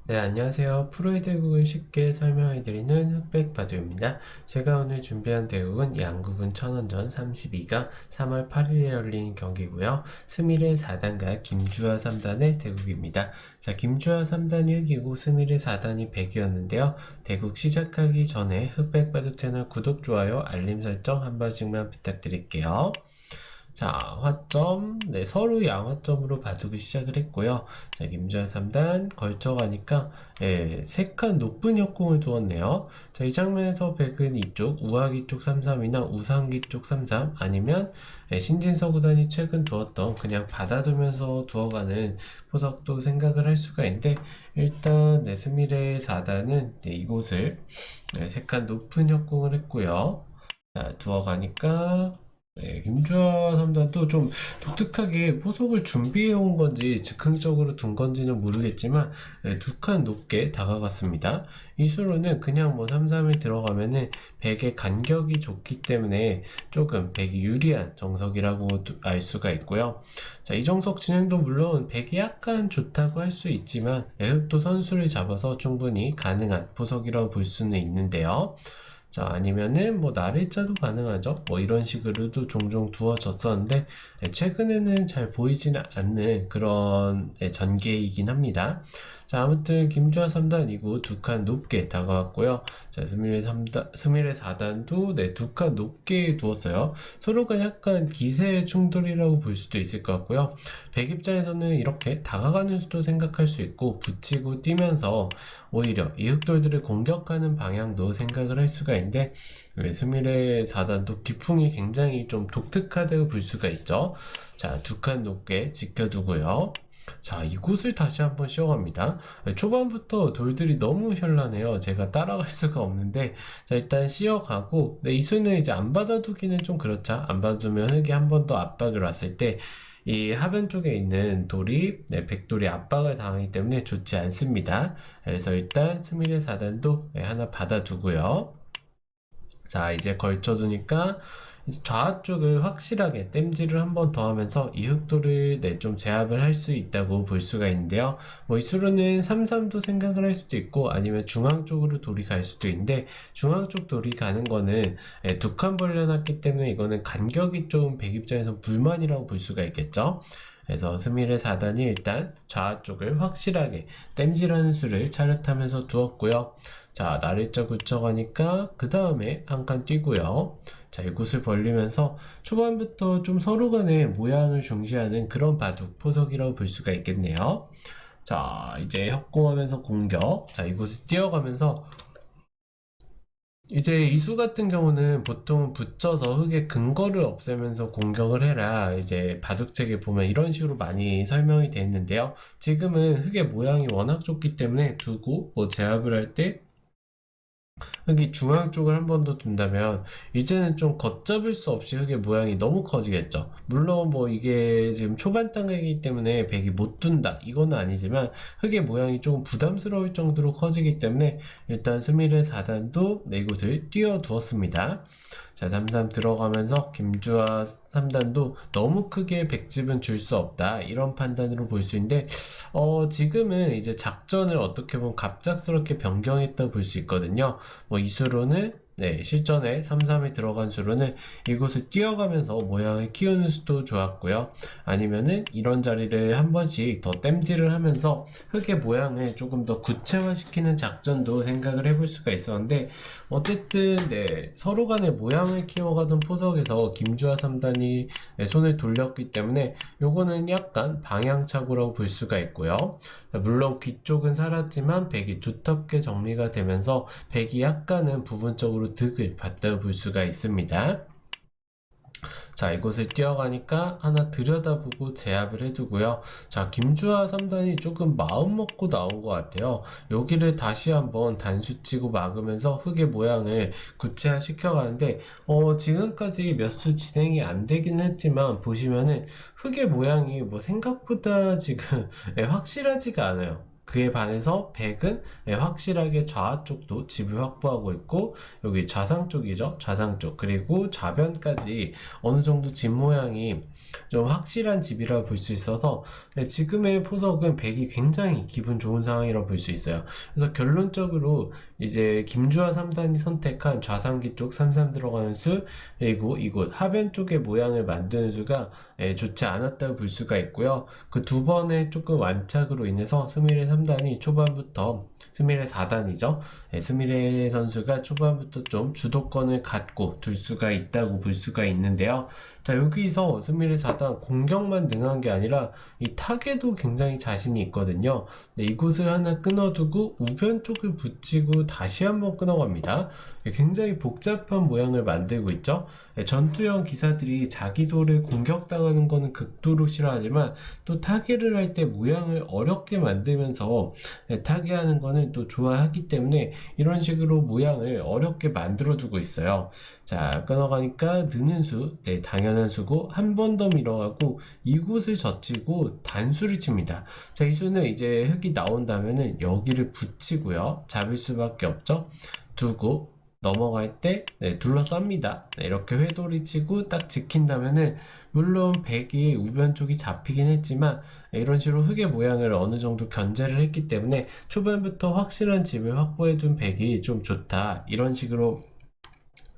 네, 안녕하세요. 프로의 대국을 쉽게 설명해드리는 흑백바두입니다. 제가 오늘 준비한 대국은 양국은 천원전 32가 3월 8일에 열린 경기고요. 스미르 4단과 김주하 3단의 대국입니다. 자, 김주하 3단이 흑이고 스미르 4단이 백이었는데요. 대국 시작하기 전에 흑백바둑 채널 구독, 좋아요, 알림 설정 한 번씩만 부탁드릴게요. 자, 화점, 네, 서로 양화점으로 바둑을 시작을 했고요. 자, 김주한 3단 걸쳐가니까, 예, 3칸 높은 역공을 두었네요. 자, 이 장면에서 백은 이쪽, 우하기 쪽 33이나 우상기 쪽 33, 아니면, 예, 신진서 구단이 최근 두었던 그냥 받아두면서 두어가는 포석도 생각을 할 수가 있는데, 일단, 네, 스미레 4단은, 네, 이곳을, 네, 3칸 높은 역공을 했고요. 자, 두어가니까, 네, 김주하 삼단도 좀 독특하게 포석을 준비해 온 건지 즉흥적으로 둔 건지는 모르겠지만 두 칸 높게 다가갔습니다. 이 수로는 그냥 뭐 3-3에 들어가면은 백의 간격이 좋기 때문에 조금 백이 유리한 정석이라고 알 수가 있고요. 자, 이 정석 진행도 물론 백이 약간 좋다고 할 수 있지만 애흑도 선수를 잡아서 충분히 가능한 포석이라고 볼 수는 있는데요. 자, 아니면은 뭐 날일자도 가능하죠. 뭐 이런 식으로도 종종 두어졌었는데 최근에는 잘 보이지는 않는 그런 전개이긴 합니다. 자, 아무튼 김주하 3단이고 두 칸 높게 다가왔고요. 자, 스미레 3단, 스미레 4단도 네, 두 칸 높게 두었어요. 서로가 약간 기세의 충돌이라고 볼 수도 있을 것 같고요. 백 입장에서는 이렇게 다가가는 수도 생각할 수 있고 붙이고 뛰면서 오히려 이 흑돌들을 공격하는 방향도 생각을 할 수가 있는데 스미레 4단도 기풍이 굉장히 좀 독특하다고 볼 수가 있죠. 자, 두 칸 높게 지켜두고요. 자, 이곳을 다시 한번 씌워갑니다. 초반부터 돌들이 너무 현란해요. 제가 따라갈 수가 없는데, 자, 일단 씌워가고, 네, 이 수는 이제 안 받아두기는 좀 그렇죠. 안 받아두면 흙이 한 번 더 압박을 왔을 때, 이 하변 쪽에 있는 돌이, 네, 백돌이 압박을 당하기 때문에 좋지 않습니다. 그래서 일단 스미레 4단도 하나 받아두고요. 자, 이제 걸쳐두니까 좌 쪽을 확실하게 땜질을 한 번 더 하면서 이 흑도를 네, 좀 제압을 할 수 있다고 볼 수가 있는데요. 뭐 이 수로는 3-3도 생각을 할 수도 있고 아니면 중앙 쪽으로 돌이 갈 수도 있는데 중앙 쪽 돌이 가는 거는 두 칸 벌려놨기 때문에 이거는 간격이 좀 백 입장에서 불만이라고 볼 수가 있겠죠. 그래서 스미르 4단이 일단 좌 쪽을 확실하게 땜질하는 수를 차렷하면서 두었고요. 자, 날일자 굳혀가니까 그 다음에 한 칸 뛰고요. 자, 이곳을 벌리면서 초반부터 좀 서로 간의 모양을 중시하는 그런 바둑 포석이라고 볼 수가 있겠네요. 자, 이제 협공하면서 공격. 자, 이곳을 뛰어가면서 이제 이수 같은 경우는 보통 붙여서 흙의 근거를 없애면서 공격을 해라. 이제 바둑책에 보면 이런 식으로 많이 설명이 되어 있는데요. 지금은 흙의 모양이 워낙 좋기 때문에 두고 뭐 제압을 할때 흙이 중앙 쪽을 한 번 더 둔다면 이제는 좀 걷잡을 수 없이 흙의 모양이 너무 커지겠죠. 물론 뭐 이게 지금 초반 단계이기 때문에 백이 못 둔다 이거는 아니지만 흙의 모양이 조금 부담스러울 정도로 커지기 때문에 일단 스미르 4단도 네 곳을 띄워 두었습니다. 자, 3-3 들어가면서 김주하 3단도 너무 크게 백집은 줄 수 없다 이런 판단으로 볼 수 있는데 지금은 이제 작전을 어떻게 보면 갑작스럽게 변경했다 볼 수 있거든요. 뭐 이 수로는 네, 실전에 3-3이 들어간 수로는 이곳을 뛰어가면서 모양을 키우는 수도 좋았고요. 아니면은 이런 자리를 한 번씩 더 땜질을 하면서 흙의 모양을 조금 더 구체화시키는 작전도 생각을 해볼 수가 있었는데 어쨌든 네, 서로 간의 모양을 키워가던 포석에서 김주하 3단이 손을 돌렸기 때문에 요거는 약간 방향착오라고 볼 수가 있고요. 물론 귀 쪽은 살았지만 백이 두텁게 정리가 되면서 백이 약간은 부분적으로 득을 봤다 볼 수가 있습니다. 자, 이곳을 뛰어가니까 하나 들여다보고 제압을 해두고요. 자, 김주하 3단이 조금 마음 먹고 나온 것 같아요. 여기를 다시 한번 단수 치고 막으면서 흙의 모양을 구체화 시켜가는데 지금까지 몇 수 진행이 안 되긴 했지만 보시면은 흙의 모양이 뭐 생각보다 지금 확실하지가 않아요. 그에 반해서 백은 확실하게 좌 쪽도 집을 확보하고 있고, 여기 좌상 쪽이죠. 좌상 쪽. 그리고 좌변까지 어느 정도 집 모양이 좀 확실한 집이라고 볼 수 있어서 지금의 포석은 백이 굉장히 기분 좋은 상황이라고 볼 수 있어요. 그래서 결론적으로 이제 김주하 3단이 선택한 좌상기 쪽 33 들어가는 수, 그리고 이곳 하변 쪽의 모양을 만드는 수가 좋지 않았다고 볼 수가 있고요. 그 두 번의 조금 완착으로 인해서 스미레 3단이 초반부터, 스미레 4단이죠. 스미레 선수가 초반부터 좀 주도권을 갖고 둘 수가 있다고 볼 수가 있는데요. 자, 여기서 스미레 4단 공격만 능한 게 아니라 이 타겟도 굉장히 자신이 있거든요. 네, 이곳을 하나 끊어두고 우변 쪽을 붙이고 다시 한번 끊어갑니다. 굉장히 복잡한 모양을 만들고 있죠. 전투형 기사들이 자기 돌을 공격당하는 거는 극도로 싫어하지만 또 타겟을 할 때 모양을 어렵게 만들면서 타겟하는 거는 또 좋아하기 때문에 이런 식으로 모양을 어렵게 만들어 두고 있어요. 자, 끊어가니까 느는 수, 네, 당연한 수고 한 번 더 밀어가고 이곳을 젖히고 단수를 칩니다. 자, 이 수는 이제 흙이 나온다면은 여기를 붙이고요. 잡을 수밖에 없죠. 두고 넘어갈 때 둘러쌉니다. 이렇게 회돌이 치고 딱 지킨다면은 물론 백이 우변 쪽이 잡히긴 했지만 이런 식으로 흙의 모양을 어느 정도 견제를 했기 때문에 초반부터 확실한 집을 확보해둔 백이 좀 좋다. 이런 식으로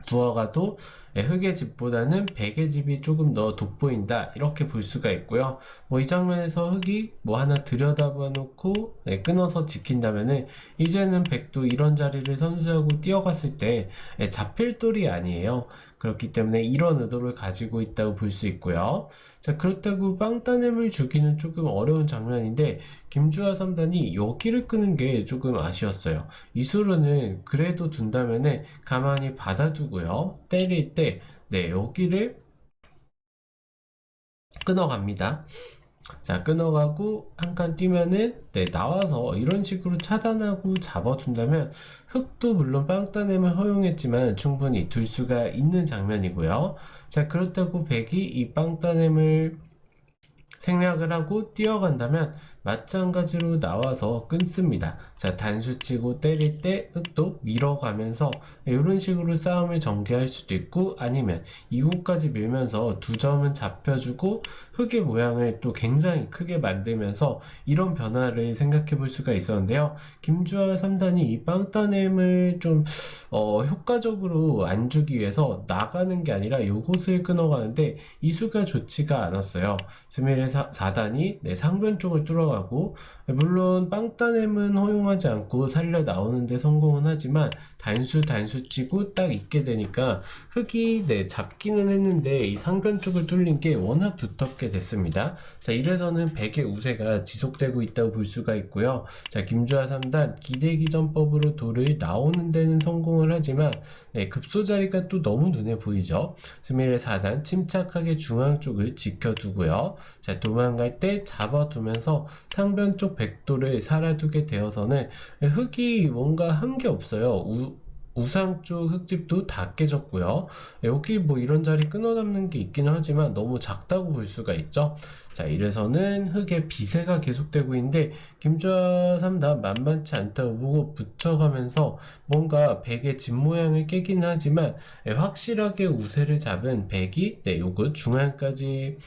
두어가도 흙의 집보다는 백의 집이 조금 더 돋보인다, 이렇게 볼 수가 있고요. 뭐 이 장면에서 흙이 뭐 하나 들여다봐 놓고 끊어서 지킨다면은 이제는 백도 이런 자리를 선수하고 뛰어갔을 때 잡힐 돌이 아니에요. 그렇기 때문에 이런 의도를 가지고 있다고 볼 수 있고요. 자, 그렇다고 빵따냄을 주기는 조금 어려운 장면인데 김주하 3단이 여기를 끄는 게 조금 아쉬웠어요. 이 수로는 그래도 둔다면은 가만히 받아두고요. 때릴 때 여기를 끊어갑니다. 자, 끊어가고 한 칸 뛰면은 나와서 이런 식으로 차단하고 잡아둔다면 흙도 물론 빵따냄을 허용했지만 충분히 둘 수가 있는 장면이고요. 자, 그렇다고 백이 이 빵따냄을 생략을 하고 뛰어간다면 마찬가지로 나와서 끊습니다. 자, 단수 치고 때릴 때 흙도 밀어가면서 이런 식으로 싸움을 전개할 수도 있고, 아니면 이곳까지 밀면서 두 점은 잡혀주고 흙의 모양을 또 굉장히 크게 만들면서 이런 변화를 생각해 볼 수가 있었는데요. 김주하 3단이 이 빵따냄을 좀 효과적으로 안 주기 위해서 나가는 게 아니라 요곳을 끊어가는데 이 수가 좋지가 않았어요. 스미레 4단이 상변 쪽을 뚫어가고, 물론 빵따냄은 허용하지 않고 살려 나오는데 성공은 하지만 단수 치고 딱 있게 되니까 흙이 잡기는 했는데 이 상변 쪽을 뚫린 게 워낙 두텁게 됐습니다. 자, 이래서는 백의 우세가 지속되고 있다고 볼 수가 있고요. 자, 김주하 3단 기대기전법으로 돌을 나오는 데는 성공을 하지만 급소 자리가 또 너무 눈에 보이죠. 스미레 4단 침착하게 중앙 쪽을 지켜두고요. 자, 도망갈 때 잡아두면서 상변 쪽 백도를 살아두게 되어서는 흙이 뭔가 한 게 없어요. 우상 쪽 흙집도 다 깨졌고요. 여기 뭐 이런 자리 끊어잡는 게 있기는 하지만 너무 작다고 볼 수가 있죠. 자, 이래서는 흙의 비세가 계속되고 있는데 김주하 3단 만만치 않다고 보고 붙여가면서 뭔가 백의 집 모양을 깨기는 하지만 확실하게 우세를 잡은 백이 요거 중앙까지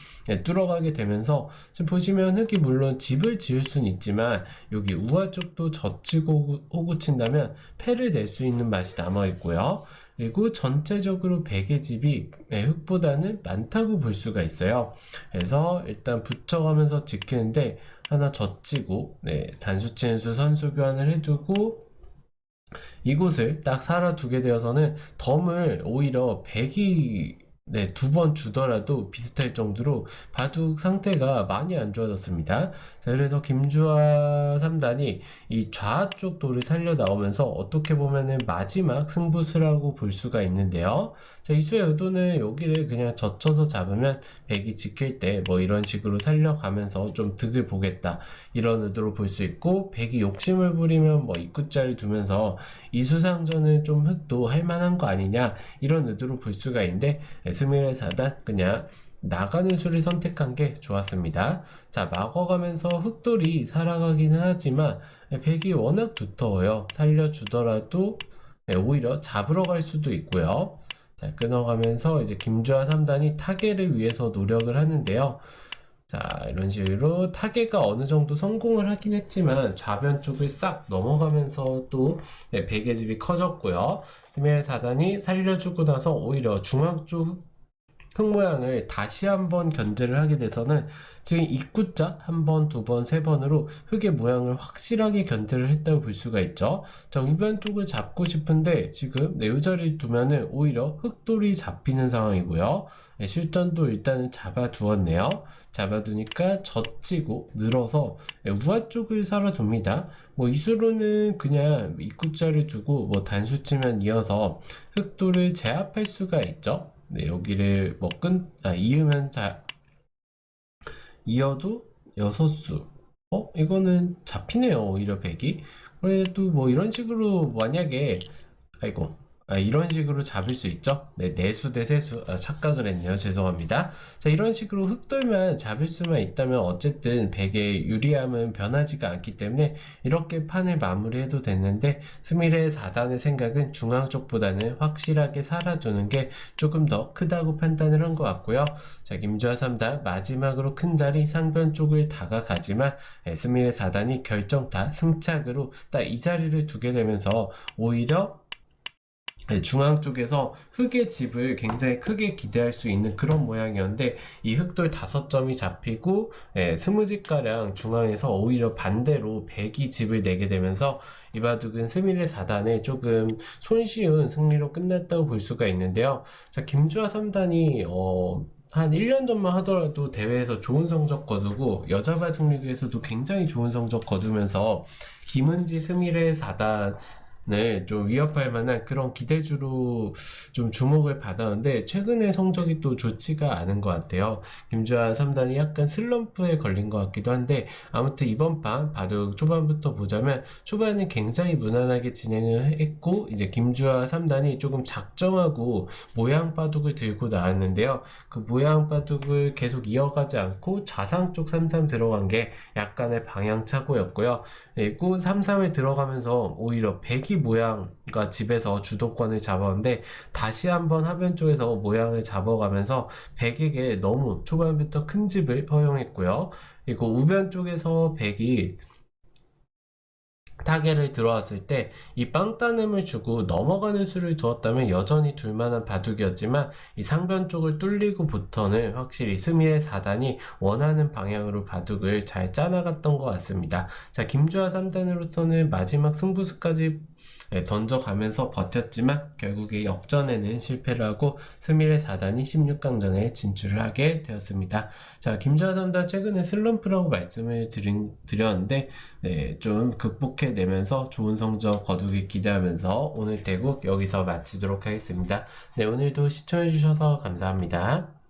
뚫어가게 되면서 지금 보시면 흙이 물론 집을 지을 수는 있지만 여기 우하 쪽도 젖히고 호구 친다면 패를 낼 수 있는 맛이 남아 있고요. 그리고 전체적으로 백의 집이 흙보다는 많다고 볼 수가 있어요. 그래서 일단 붙여가면서 지키는데 하나 젖히고 단수 치는 수 선수 교환을 해두고 이곳을 딱 살아두게 되어서는 덤을 오히려 백이 두 번 주더라도 비슷할 정도로 바둑 상태가 많이 안 좋아졌습니다. 자, 그래서 김주하 3단이 이 좌쪽 돌을 살려 나오면서 어떻게 보면은 마지막 승부수라고 볼 수가 있는데요. 자, 이 수의 의도는 여기를 그냥 젖혀서 잡으면 백이 지킬 때 뭐 이런 식으로 살려가면서 좀 득을 보겠다, 이런 의도로 볼 수 있고, 백이 욕심을 부리면 뭐 입구자를 두면서 이 수상전은 좀 흙도 할 만한 거 아니냐, 이런 의도로 볼 수가 있는데 스미레 4단 그냥 나가는 수를 선택한 게 좋았습니다. 자, 막어가면서 흑돌이 살아가기는 하지만 백이 워낙 두터워요. 살려주더라도 오히려 잡으러 갈 수도 있고요. 자, 끊어가면서 이제 김주하 3단이 타개를 위해서 노력을 하는데요. 자, 이런 식으로 타개가 어느 정도 성공을 하긴 했지만 좌변 쪽을 싹 넘어가면서 또 백의 집이 커졌고요. 스미레 4단이 살려주고 나서 오히려 중앙 쪽 흙 모양을 다시 한번 견제를 하게 돼서는 지금 입구자 한 번, 두 번, 세 번으로 흙의 모양을 확실하게 견제를 했다고 볼 수가 있죠. 자, 우변 쪽을 잡고 싶은데 지금 이 자리를 두면은 오히려 흙돌이 잡히는 상황이고요. 실전도 일단은 잡아두었네요. 잡아두니까 젖히고 늘어서 우하 쪽을 살아둡니다. 뭐 이수로는 그냥 입구자를 두고 뭐 단수치면 이어서 흙돌을 제압할 수가 있죠. 네, 여기를 뭐 이으면 이어도 6수. 이거는 잡히네요. 오히려 백이. 그래도 뭐 이런 식으로 만약에, 아이고, 이런 식으로 잡을 수 있죠. 네, 내수 대 세수. 착각을 했네요. 죄송합니다. 자, 이런 식으로 흑돌만 잡을 수만 있다면 어쨌든 백의 유리함은 변하지가 않기 때문에 이렇게 판을 마무리해도 됐는데, 스미레 4단의 생각은 중앙 쪽보다는 확실하게 살아두는 게 조금 더 크다고 판단을 한 것 같고요. 자, 김주하 3단 마지막으로 큰 자리 상변 쪽을 다가가지만 스미레 4단이 결정타 승착으로 딱 이 자리를 두게 되면서 오히려 중앙 쪽에서 흑의 집을 굉장히 크게 기대할 수 있는 그런 모양이었는데 이 흑돌 5점이 잡히고 스무집가량 중앙에서 오히려 반대로 백이 집을 내게 되면서 이 바둑은 스미레 4단에 조금 손쉬운 승리로 끝났다고 볼 수가 있는데요. 자, 김주하 3단이 한 1년 전만 하더라도 대회에서 좋은 성적 거두고 여자 바둑 리그에서도 굉장히 좋은 성적 거두면서 김은지 스미레 4단 좀 위협할 만한 그런 기대주로 좀 주목을 받았는데 최근에 성적이 또 좋지가 않은 것 같아요. 김주하 3단이 약간 슬럼프에 걸린 것 같기도 한데 아무튼 이번 판 바둑 초반부터 보자면 초반에 굉장히 무난하게 진행을 했고 이제 김주하 3단이 조금 작정하고 모양 바둑을 들고 나왔는데요. 그 모양 바둑을 계속 이어가지 않고 좌상 쪽 3-3 들어간 게 약간의 방향착오였고요. 그리고 3-3에 들어가면서 오히려 백이 모양과 집에서 주도권을 잡았는데 다시 한번 하변 쪽에서 모양을 잡아가면서 백에게 너무 초반부터 큰 집을 허용했고요. 그리고 우변 쪽에서 백이 타겟을 들어왔을 때 이 빵따냄을 주고 넘어가는 수를 두었다면 여전히 둘만한 바둑이었지만 이 상변 쪽을 뚫리고부터는 확실히 스미의 4단이 원하는 방향으로 바둑을 잘 짜나갔던 것 같습니다. 자, 김주하 3단으로서는 마지막 승부수까지 던져가면서 버텼지만 결국에 역전에는 실패를 하고 스미레 4단이 16강전에 진출을 하게 되었습니다. 자, 김주하 3단 최근에 슬럼프라고 말씀을 드렸는데 좀 극복해내면서 좋은 성적 거두길 기대하면서 오늘 대국 여기서 마치도록 하겠습니다. 네, 오늘도 시청해주셔서 감사합니다.